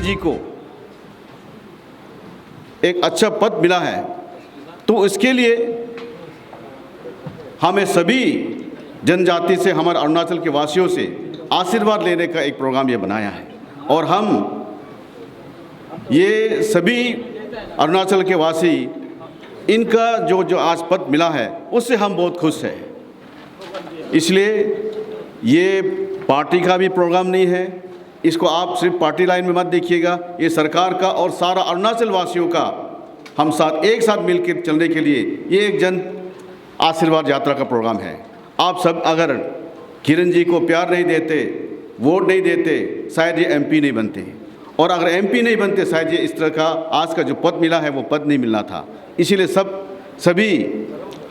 जी को एक अच्छा पद मिला है, तो इसके लिए हमें सभी जनजाति से, हमारे अरुणाचल के वासियों से आशीर्वाद लेने का एक प्रोग्राम ये बनाया है। और हम ये सभी अरुणाचल के वासी, इनका जो आज पद मिला है उससे हम बहुत खुश हैं। इसलिए ये पार्टी का भी प्रोग्राम नहीं है, इसको आप सिर्फ पार्टी लाइन में मत देखिएगा, ये सरकार का और सारा अरुणाचल वासियों का हम साथ एक साथ मिलकर चलने के लिए ये एक जन आशीर्वाद यात्रा का प्रोग्राम है। आप सब अगर किरण जी को प्यार नहीं देते, वोट नहीं देते, शायद ये एमपी नहीं बनते, और अगर एमपी नहीं बनते शायद ये इस तरह का आज का जो पद मिला है वो पद नहीं मिलना था। इसीलिए सभी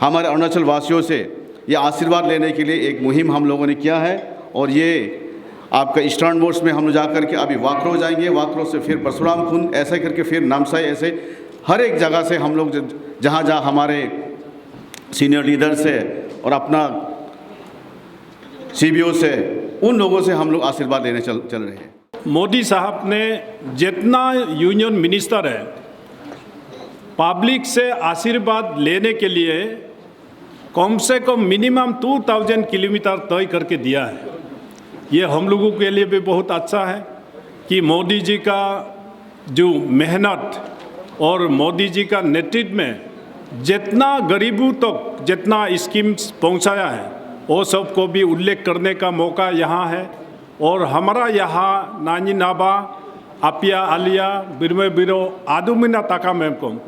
हमारे अरुणाचल वासियों से ये आशीर्वाद लेने के लिए एक मुहिम हम लोगों ने किया है। और ये आपका ईस्टर्न मोड्स में हम लोग जा करके अभी वाकरो जाएंगे, वाकरो से फिर परशुराम कुंड, ऐसे करके फिर नामसाई, ऐसे हर एक जगह से हम लोग जहाँ जहाँ हमारे सीनियर लीडर से और अपना सीबीओ से, उन लोगों से हम लोग आशीर्वाद लेने चल रहे हैं। मोदी साहब ने जितना यूनियन मिनिस्टर है, पब्लिक से आशीर्वाद लेने के लिए कम से कम मिनिमम 2000 किलोमीटर तय करके दिया है। ये हम लोगों के लिए भी बहुत अच्छा है कि मोदी जी का जो मेहनत और मोदी जी का नेतृत्व में जितना गरीबों तक जितना स्कीम्स पहुंचाया है वो सबको भी उल्लेख करने का मौका यहाँ है। और हमारा यहाँ नानी नाबा, अपिया आलिया, बिरमे बिरो, आदुमिना ताका मेमकोम,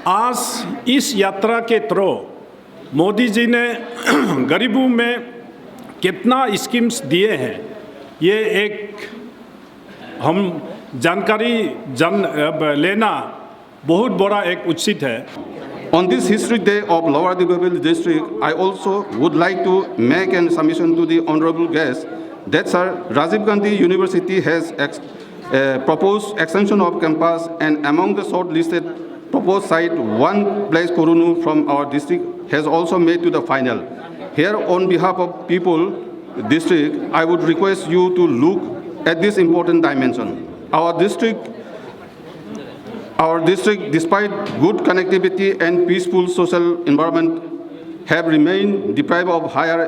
आज इस यात्रा के थ्रू मोदी जी ने गरीबों में कितना स्कीम्स दिए हैं, ये एक हम जानकारी लेना बहुत बड़ा एक उचित है। On this History Day of Lower Digabel District, I also would like to make a submission to the honorable guest that Sir Rajiv Gandhi University has proposed extension of campus, and among the shortlisted proposed site, one place Korunu from our district has also made to the final. Here, on behalf of people district, I would request you to look at this important dimension. Our district, despite good connectivity and peaceful social environment, have remained deprived of higher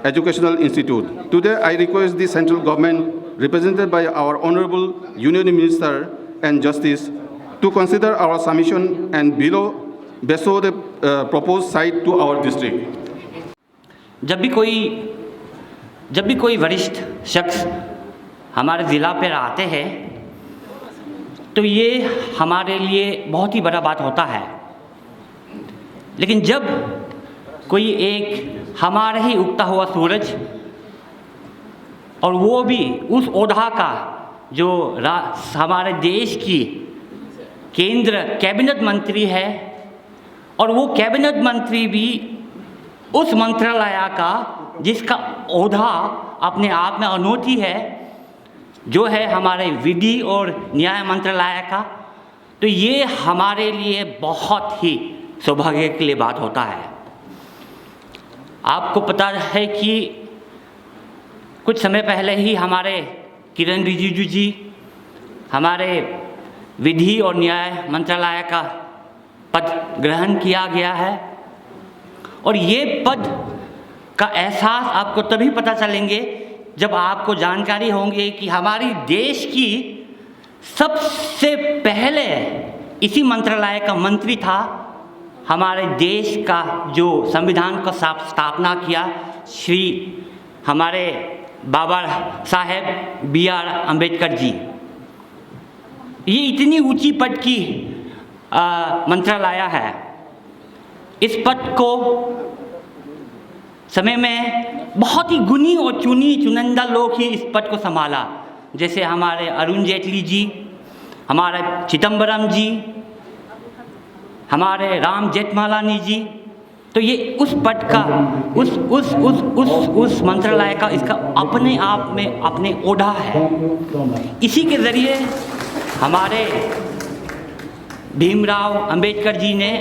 educational institute. Today, I request the central government, represented by our Honorable Union Minister and Justice, to consider our submission and bestow the proposed site to our district. जब भी कोई वरिष्ठ शख्स हमारे ज़िला पर आते हैं तो ये हमारे लिए बहुत ही बड़ा बात होता है। लेकिन जब कोई एक हमारे ही उगता हुआ सूरज, और वो भी उस ओढ़ा का जो हमारे देश की केंद्र कैबिनेट मंत्री है, और वो कैबिनेट मंत्री भी उस मंत्रालय का जिसका ओढ़ा अपने आप में अनोखी है, जो है हमारे विधि और न्याय मंत्रालय का, तो ये हमारे लिए बहुत ही सौभाग्य के लिए बात होता है। आपको पता है कि कुछ समय पहले ही हमारे किरण रिजिजू जी हमारे विधि और न्याय मंत्रालय का पद ग्रहण किया गया है, और ये पद का एहसास आपको तभी पता चलेंगे जब आपको जानकारी होंगे कि हमारी देश की सबसे पहले इसी मंत्रालय का मंत्री था हमारे देश का जो संविधान का स्थापना किया श्री हमारे बाबा साहेब B.R. अम्बेडकर जी। ये इतनी ऊंची पद की मंत्रालय है। इस पद को समय में बहुत ही गुणी और चुनिंदा लोग ही इस पद को संभाला, जैसे हमारे अरुण जेटली जी, हमारे चिदम्बरम जी, हमारे राम जेठमलानी जी। तो ये उस पद का उस मंत्रालय का इसका अपने आप में अपने ओढ़ा है। इसी के ज़रिए हमारे भीमराव अंबेडकर जी ने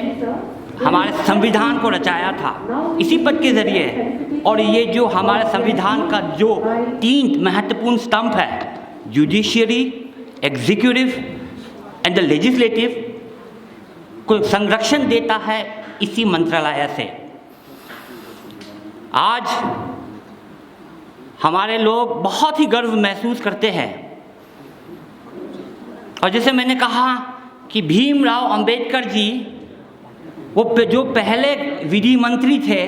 हमारे संविधान को रचाया था, इसी पद के ज़रिए। और ये जो हमारे संविधान का जो 3 महत्वपूर्ण स्तंभ है, judiciary, executive and the legislative को संरक्षण देता है इसी मंत्रालय से। आज हमारे लोग बहुत ही गर्व महसूस करते हैं, और जैसे मैंने कहा कि भीमराव अंबेडकर जी वो जो पहले विधि मंत्री थे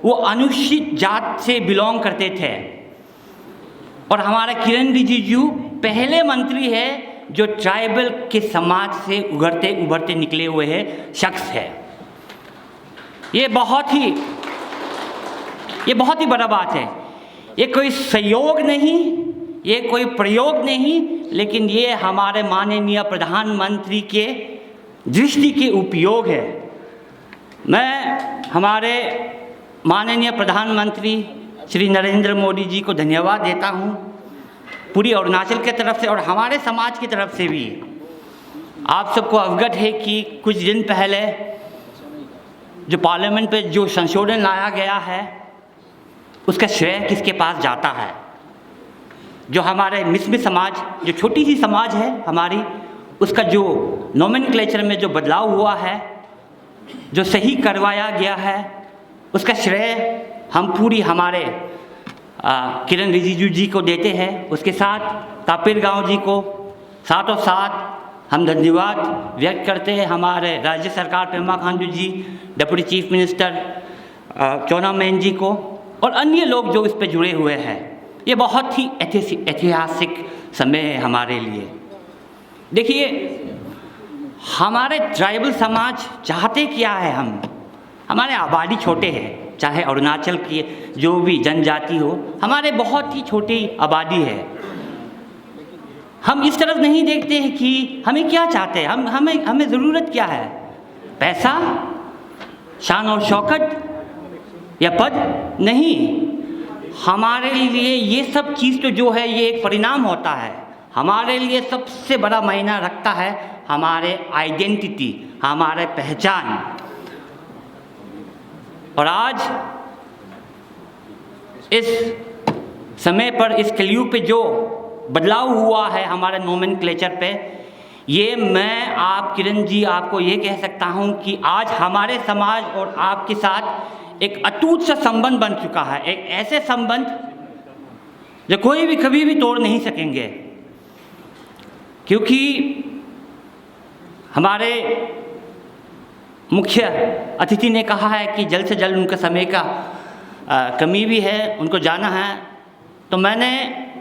वो अनुसूचित जात से बिलोंग करते थे, और हमारे किरण रिजिजू पहले मंत्री है जो ट्राइबल के समाज से उभरते निकले हुए हैं शख्स है। ये बहुत ही बड़ा बात है। ये कोई संयोग नहीं, ये कोई प्रयोग नहीं, लेकिन ये हमारे माननीय प्रधानमंत्री के दृष्टि के उपयोग है। मैं हमारे माननीय प्रधानमंत्री श्री नरेंद्र मोदी जी को धन्यवाद देता हूँ, पूरी अरुणाचल के तरफ से और हमारे समाज की तरफ से भी। आप सबको अवगत है कि कुछ दिन पहले जो पार्लियामेंट पे जो संशोधन लाया गया है उसका श्रेय किसके पास जाता है। जो हमारे मिसमी समाज, जो छोटी सी समाज है हमारी, उसका जो नोमेनक्लेचर में जो बदलाव हुआ है, जो सही करवाया गया है, उसका श्रेय हम पूरी हमारे किरण रिजिजू जी को देते हैं। उसके साथ तापिर गांव जी को साथों साथ हम धन्यवाद व्यक्त करते हैं हमारे राज्य सरकार पेमा खांडू जी, डिप्टी चीफ मिनिस्टर चौना मैन जी को, और अन्य लोग जो इस पे जुड़े हुए हैं। ये बहुत ही ऐतिहासिक समय है हमारे लिए। देखिए, हमारे ट्राइबल समाज चाहते क्या है, हमारे आबादी छोटे हैं, चाहे अरुणाचल की जो भी जनजाति हो, हमारे बहुत ही छोटी आबादी है। हम इस तरफ नहीं देखते हैं कि हमें क्या चाहते हैं, हमें ज़रूरत क्या है, पैसा, शान और शौकत या पद नहीं। हमारे लिए ये सब चीज़ तो जो है ये एक परिणाम होता है। हमारे लिए सबसे बड़ा मायना रखता है हमारे आइडेंटिटी, हमारे पहचान। और आज इस समय पर, इस कलयुग पे जो बदलाव हुआ है हमारे नोमेनक्लेचर पे, ये मैं आप किरण जी आपको ये कह सकता हूँ कि आज हमारे समाज और आपके साथ एक अटूट सा संबंध बन चुका है। एक ऐसे संबंध जो कोई भी कभी भी तोड़ नहीं सकेंगे, क्योंकि हमारे मुख्य अतिथि ने कहा है कि जल्द से जल्द उनका समय का कमी भी है, उनको जाना है। तो मैंने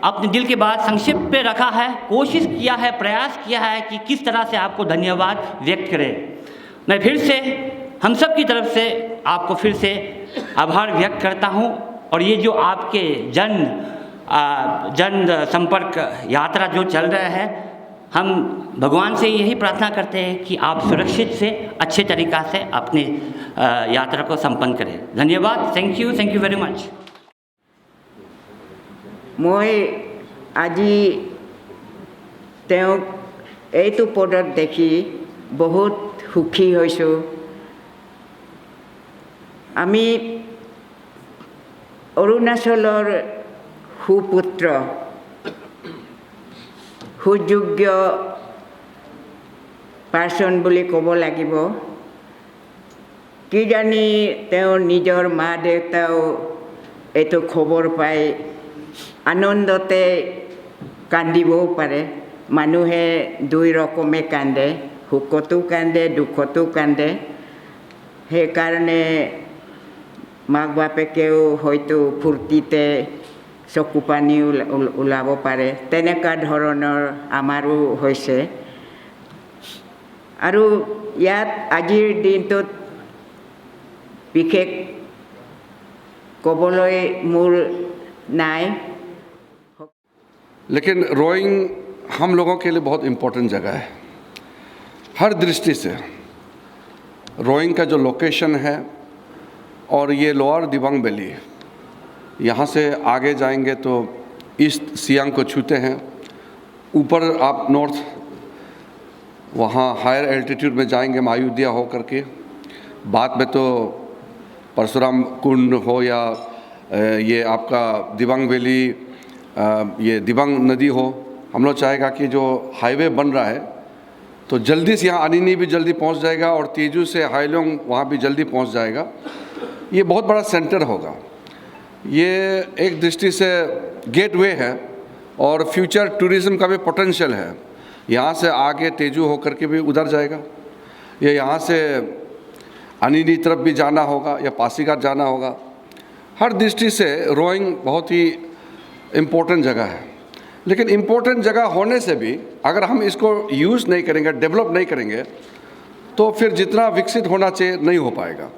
अपने दिल की बात संक्षिप्त पे रखा है, कोशिश किया है, प्रयास किया है कि किस तरह से आपको धन्यवाद व्यक्त करें। मैं फिर से हम सब की तरफ से आपको फिर से आभार व्यक्त करता हूँ। और ये जो आपके जन संपर्क यात्रा जो चल रहा है, हम भगवान से यही प्रार्थना करते हैं कि आप सुरक्षित से अच्छे तरीक़ा से अपने यात्रा को संपन्न करें। धन्यवाद। Thank you very much. মই আজি তেওঁক এইটো পদত দেখি বহুত সুখী হৈছোঁ। আমি অৰুণাচলৰ সুপুত্ৰ, সুযোগ্য পাৰ্চন বুলি ক'ব লাগিব। কিজানি তেওঁৰ নিজৰ মা দেউতাও এইটো খবৰ পাই আনন্দতে কান্দিবও পাৰে। মানুহে দুই ৰকমে কান্দে, সুখতো কান্দে, দুখতো কান্দে। সেইকাৰণে মাক বাপেকেও হয়তো ফূৰ্তিতে চকু পানী ওলাব পাৰে। তেনেকুৱা ধৰণৰ আমাৰো হৈছে। আৰু ইয়াত আজিৰ দিনটোত বিশেষ ক'বলৈ মোৰ নাই। लेकिन रोइंग हम लोगों के लिए बहुत इम्पोर्टेंट जगह है हर दृष्टि से। रोइंग का जो लोकेशन है और ये लोअर दिबांग वैली, यहाँ से आगे जाएंगे तो ईस्ट सियांग को छूते हैं। ऊपर आप नॉर्थ वहाँ हायर एल्टीट्यूड में जाएंगे मायूदिया हो करके। बाद में तो परशुराम कुंड हो या ये आपका दिबांग वैली, ये दिबांग नदी हो, हम लोग चाहेगा कि जो हाईवे बन रहा है तो जल्दी से यहाँ अनिनी भी जल्दी पहुँच जाएगा और तेजू से हाईलोंग वहाँ भी जल्दी पहुँच जाएगा। ये बहुत बड़ा सेंटर होगा। ये एक दृष्टि से गेटवे है और फ्यूचर टूरिज़्म का भी पोटेंशियल है। यहाँ से आगे तेजू होकर के भी उधर जाएगा, ये यहाँ से अनिनी तरफ भी जाना होगा या पासीघाट जाना होगा। हर दृष्टि से रोइंग बहुत ही इम्पोर्टेंट जगह है। लेकिन इम्पोर्टेंट जगह होने से भी अगर हम इसको यूज़ नहीं करेंगे, डेवलप नहीं करेंगे, तो फिर जितना विकसित होना चाहिए नहीं हो पाएगा।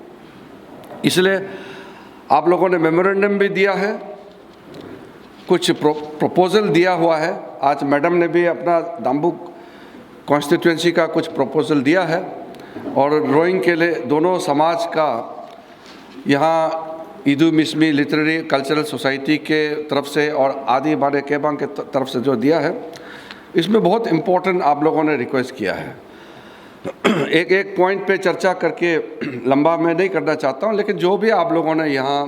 इसलिए आप लोगों ने मेमोरेंडम भी दिया है, कुछ प्रपोजल दिया हुआ है। आज मैडम ने भी अपना दाम्बुक कॉन्स्टिट्यूएंसी का कुछ प्रपोजल दिया है और रोइंग के लिए दोनों समाज का यहाँ ईदू मिसमी लिटरेरी कल्चरल सोसाइटी के तरफ से और आदि बाने केबांग के तरफ से जो दिया है, इसमें बहुत इम्पोर्टेंट आप लोगों ने रिक्वेस्ट किया है। एक एक पॉइंट पे चर्चा करके लंबा मैं नहीं करना चाहता हूँ, लेकिन जो भी आप लोगों ने यहाँ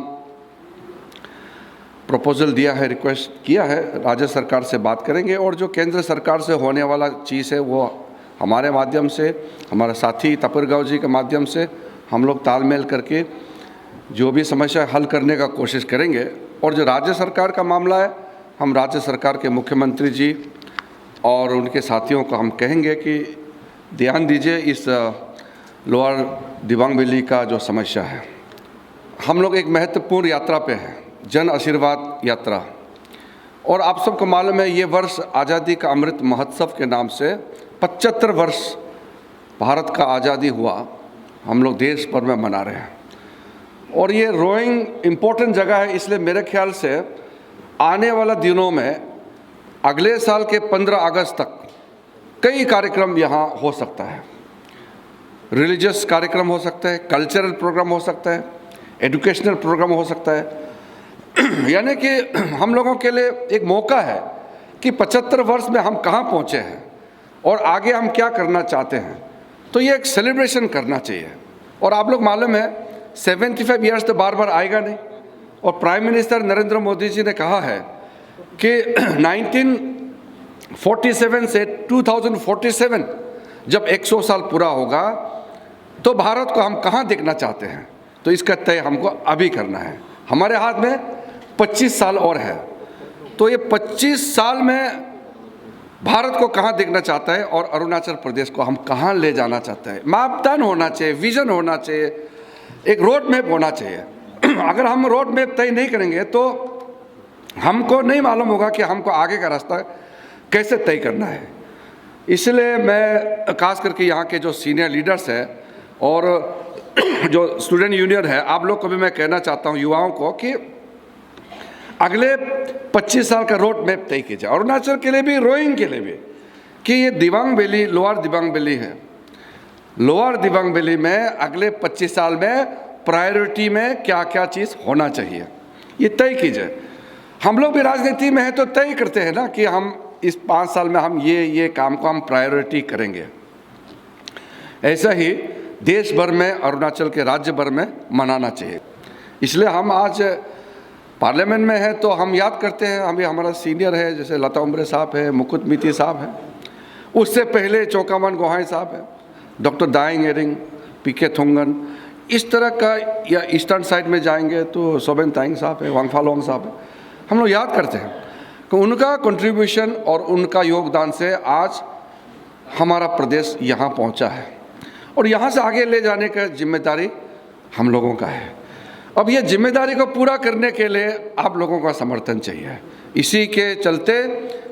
प्रपोजल दिया है, रिक्वेस्ट किया है, राज्य सरकार से बात करेंगे और जो केंद्र सरकार से होने वाला चीज़ है वो हमारे माध्यम से, हमारे साथी तपरगांव जी के माध्यम से हम लोग तालमेल करके जो भी समस्या हल करने का कोशिश करेंगे। और जो राज्य सरकार का मामला है, हम राज्य सरकार के मुख्यमंत्री जी और उनके साथियों को हम कहेंगे कि ध्यान दीजिए इस लोअर दिबांग वैली का जो समस्या है। हम लोग एक महत्वपूर्ण यात्रा पे हैं, जन आशीर्वाद यात्रा, और आप सबको मालूम है ये वर्ष आज़ादी का अमृत महोत्सव के नाम से 75 वर्ष भारत का आज़ादी हुआ, हम लोग देश भर में मना रहे हैं। और ये रोइंग इम्पोर्टेंट जगह है, इसलिए मेरे ख्याल से आने वाला दिनों में अगले साल के 15 अगस्त तक कई कार्यक्रम यहाँ हो सकता है। रिलीजियस कार्यक्रम हो सकता है, कल्चरल प्रोग्राम हो सकता है, एजुकेशनल प्रोग्राम हो सकता है। यानी कि हम लोगों के लिए एक मौका है कि 75 वर्ष में हम कहाँ पहुँचे हैं और आगे हम क्या करना चाहते हैं, तो ये एक सेलिब्रेशन करना चाहिए। और आप लोग मालूम है 75 ईयर्स तो बार बार आएगा नहीं, और प्राइम मिनिस्टर नरेंद्र मोदी जी ने कहा है कि 1947 से 2047 जब 100 साल पूरा होगा तो भारत को हम कहाँ देखना चाहते हैं, तो इसका तय हमको अभी करना है। हमारे हाथ में 25 साल और है, तो ये 25 साल में भारत को कहाँ देखना चाहता है और अरुणाचल प्रदेश को हम कहाँ ले जाना चाहते हैं। मापदंड होना चाहिए, विजन होना चाहिए, एक रोड मैप होना चाहिए। अगर हम रोड मैप तय नहीं करेंगे तो हमको नहीं मालूम होगा कि हमको आगे का रास्ता कैसे तय करना है। इसलिए मैं खास करके यहाँ के जो सीनियर लीडर्स हैं और जो स्टूडेंट यूनियन है, आप लोग को भी मैं कहना चाहता हूँ, युवाओं को, कि अगले 25 साल का रोड मैप तय कीजिए, अरुणाचल के लिए भी, रोइंग के लिए भी, कि ये Dibang valley lower Dibang valley है। लोअर दिबांग वैली में अगले 25 साल में प्रायोरिटी में क्या क्या चीज़ होना चाहिए, ये तय कीजिए। हम लोग भी राजनीति में हैं तो तय करते हैं ना कि हम इस 5 साल में हम ये काम को हम प्रायोरिटी करेंगे। ऐसा ही देश भर में, अरुणाचल के राज्य भर में मनाना चाहिए। इसलिए हम आज पार्लियामेंट में हैं तो हम याद करते हैं, अभी हमारा सीनियर है जैसे लता उम्ब्रे साहब है, मुकुट मिती साहब है, उससे पहले चौकामन गोहाई साहब है, डॉक्टर दाइंग एरिंग, पीके थोंगन, इस तरह का, या ईस्टर्न साइड में जाएंगे तो सोबेन ताइंग साहब है, वांगफा लोंग साहब है। हम लोग याद करते हैं कि उनका कंट्रीब्यूशन और उनका योगदान से आज हमारा प्रदेश यहाँ पहुँचा है और यहाँ से आगे ले जाने का जिम्मेदारी हम लोगों का है। अब ये जिम्मेदारी को पूरा करने के लिए आप लोगों का समर्थन चाहिए। इसी के चलते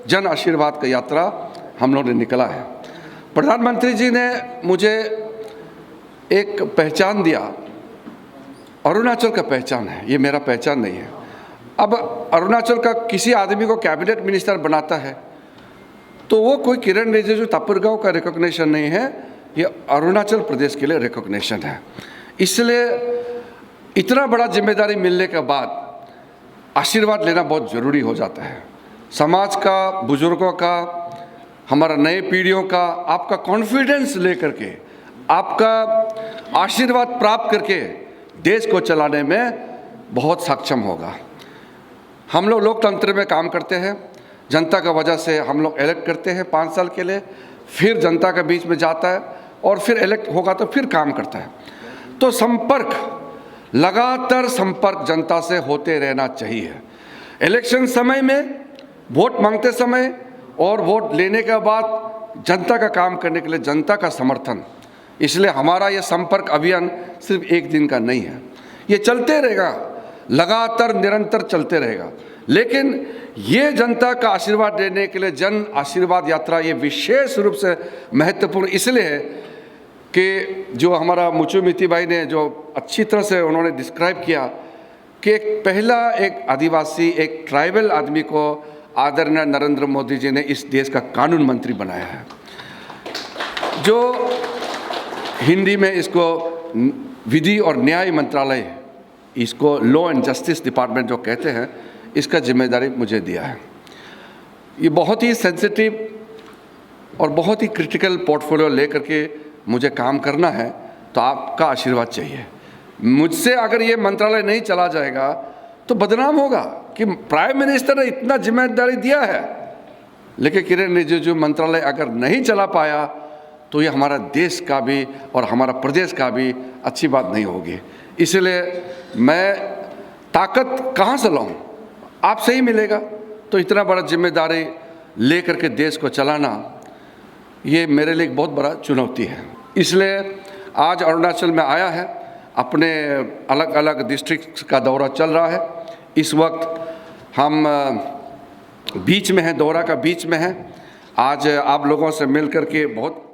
जन आशीर्वाद का यात्रा हम लोग ने निकला है। प्रधानमंत्री जी ने मुझे एक पहचान दिया, अरुणाचल का पहचान है, ये मेरा पहचान नहीं है। अब अरुणाचल का किसी आदमी को कैबिनेट मिनिस्टर बनाता है तो वो कोई किरण रिजिजू तपरगांव का रिकॉग्निशन नहीं है, ये अरुणाचल प्रदेश के लिए रिकॉग्निशन है। इसलिए इतना बड़ा जिम्मेदारी मिलने के बाद आशीर्वाद लेना बहुत ज़रूरी हो जाता है। समाज का, बुजुर्गों का, हमारा नए पीढ़ियों का आपका कॉन्फिडेंस लेकर के, आपका आशीर्वाद प्राप्त करके देश को चलाने में बहुत सक्षम होगा। हम लोग लोकतंत्र में काम करते हैं, जनता का वजह से हम लोग इलेक्ट करते हैं 5 साल के लिए, फिर जनता के बीच में जाता है और फिर इलेक्ट होगा तो फिर काम करता है। तो संपर्क, लगातार संपर्क जनता से होते रहना चाहिए। इलेक्शन समय में, वोट मांगते समय और वोट लेने के बाद जनता का काम करने के लिए जनता का समर्थन। इसलिए हमारा ये संपर्क अभियान सिर्फ एक दिन का नहीं है, ये चलते रहेगा, लगातार निरंतर चलते रहेगा। लेकिन ये जनता का आशीर्वाद लेने के लिए जन आशीर्वाद यात्रा ये विशेष रूप से महत्वपूर्ण इसलिए है कि जो हमारा मुचु मिथि भाई ने जो अच्छी तरह से उन्होंने डिस्क्राइब किया कि एक आदिवासी, एक ट्राइबल आदमी को आदरणीय नरेंद्र मोदी जी ने इस देश का कानून मंत्री बनाया है, जो हिंदी में इसको विधि और न्याय मंत्रालय, इसको लॉ एंड जस्टिस डिपार्टमेंट जो कहते हैं, इसका जिम्मेदारी मुझे दिया है। ये बहुत ही सेंसिटिव और बहुत ही क्रिटिकल पोर्टफोलियो लेकर के मुझे काम करना है, तो आपका आशीर्वाद चाहिए। मुझसे अगर ये मंत्रालय नहीं चला जाएगा तो बदनाम होगा कि प्राइम मिनिस्टर ने इतना जिम्मेदारी दिया है, लेकिन किरेन रिजिजू मंत्रालय अगर नहीं चला पाया तो ये हमारा देश का भी और हमारा प्रदेश का भी अच्छी बात नहीं होगी। इसलिए मैं ताकत कहाँ से लाऊं? आपसे ही मिलेगा। तो इतना बड़ा जिम्मेदारी लेकर के देश को चलाना ये मेरे लिए एक बहुत बड़ा चुनौती है। इसलिए आज अरुणाचल में आया है, अपने अलग अलग डिस्ट्रिक्ट का दौरा चल रहा है। इस वक्त हम बीच में हैं, दौरा का बीच में हैं। आज आप लोगों से मिल कर के बहुत